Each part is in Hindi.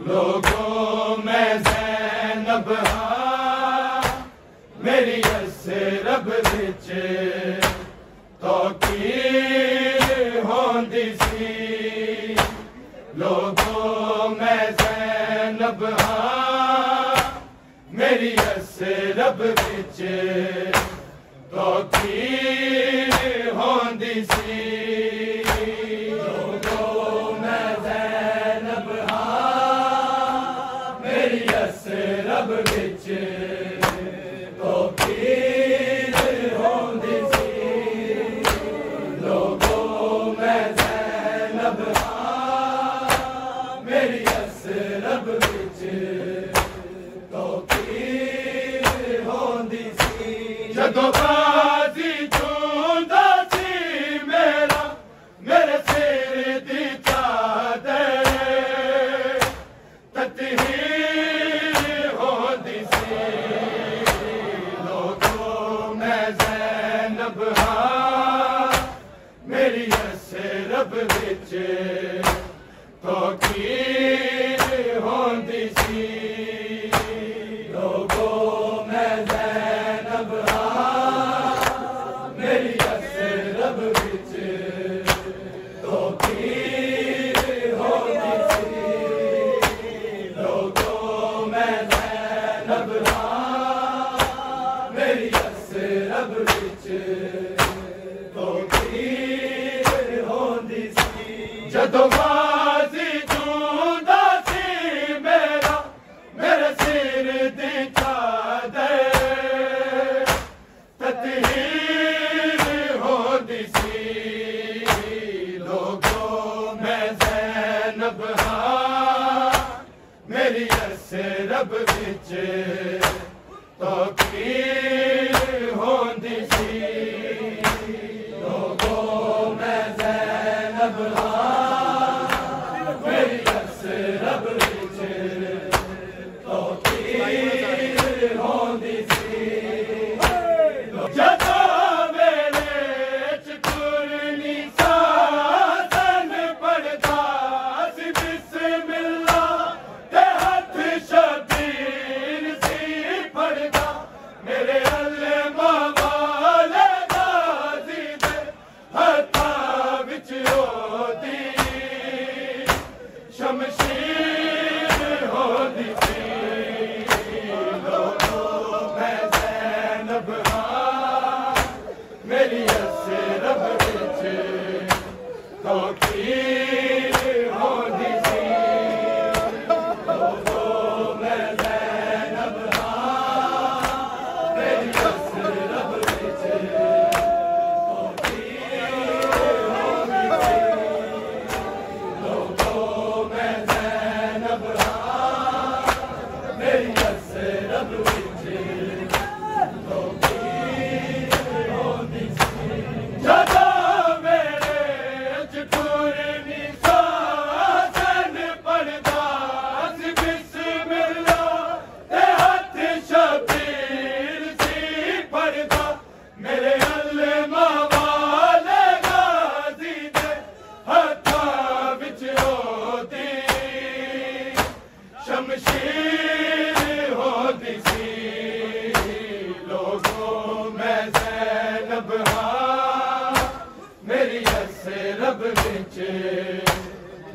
लोगों में ज़ैनब हाँ मेरी असरब विच तौकीर होंदी सी। लोगों में ज़ैनब हाँ मेरी असरब विच तौकीर होंदी सी। लोगों में ज़ैनब हाँ मेरी असरब विच तौकीर होंदी सी। लोगों में ज़ैनब हाँ मेरी असरब विच तौकीर होंदी सी। जदों गाज़ी चूंदा सी मेरा मेरे सिर दी चादर ततहीर होंदी सी। लोगों में ज़ैनब हाँ मेरी असरब विच तौकीर होंदी सी। लोगों में ज़ैनब हाँ मेरी असरब विच तौकीर होंदी सी। लोगों में ज़ैनब हाँ मेरी असरब विच तौकीर होंदी सी। जदों गाज़ी चूंदा सी मेरा मेरे सिर दी चादर ततहीर होंदी सी। लोगों में ज़ैनब हाँ मेरी असरब विच तौकीर होंदी सी। लोगों में ज़ैनब हाँ मेरी असरब विच तौकीर होंदी सी। जदों मेरे च कुरनी सासन पढ़दा सी बिस्मिल्लाह ते हथ शबीर सी पढ़दा मेरे अल्लामा वाले गाज़ी दे हत्थां विच ओदी शमशीर होंदी सी। लोगों में ज़ैनब हाँ मेरी असरब विच तौकीर होंदी सी। लोगों में ज़ैनब हाँ मेरी असरब विच तौकीर होंदी सी। लोगों में ज़ैनब हाँ मेरी असरब विच तौकीर होंदी सी। जदों मेरे च कुरनी सासन पढ़दा सी बिस्मिल्लाह ते हथ शबीर सी पढ़दा मेरे अल्लामा वाले गाज़ी दे हत्थां विच ओदी शमशीर होंदी सी। लोगों में ज़ैनब हाँ मेरी असरब विच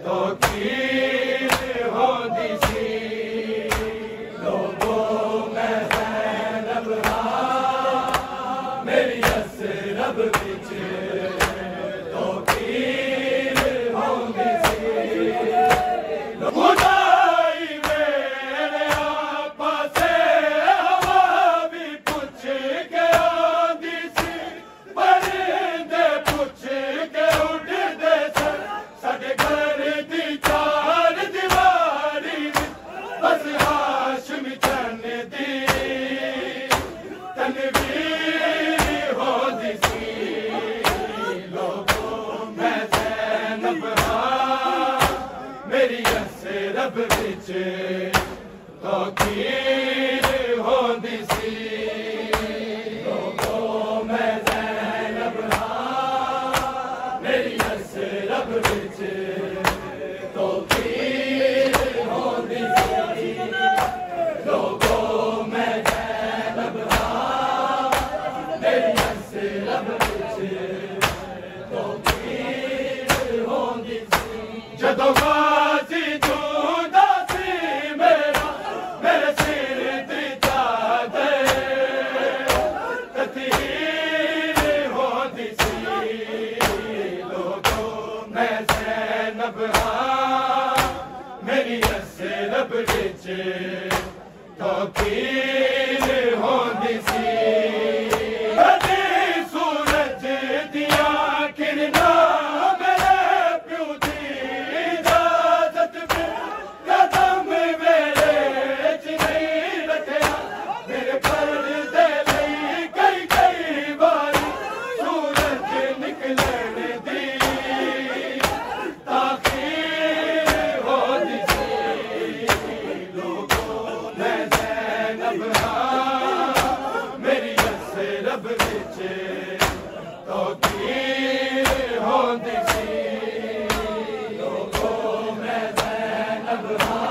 तौकीर होंदी सी। लोगों में ज़ैनब हाँ मेरी असरब विच तौकीर होंदी सी। खुदाई मेरे आपा से हवा भी पुछ के आंदी सी परिंदे पुछ के उड़दे सन साडे घर दी चार दीवारी बस हाशमी चन दी तनवीर होंदी सी। लोगों में ज़ैनब हाँ मेरी असरब विच तौकीर होंदी सी। लोगों में ज़ैनब हाँ मेरी असरब विच तौकीर होंदी मेरी असे रब विच तौकीर होंदी सी कदे सूरज दिया किरणा मेरे प्यो दी इजाजत पे कदम मेरे च नहीं रखया मेरे पर्दे लई कई कई बारी सूरज निकलण दी ताखीर होंदी सी लोगों मैं ज़ैनब हां मेरी असे रब विच तौकीर होंदी सी लोगों मैं ज़ैनब हां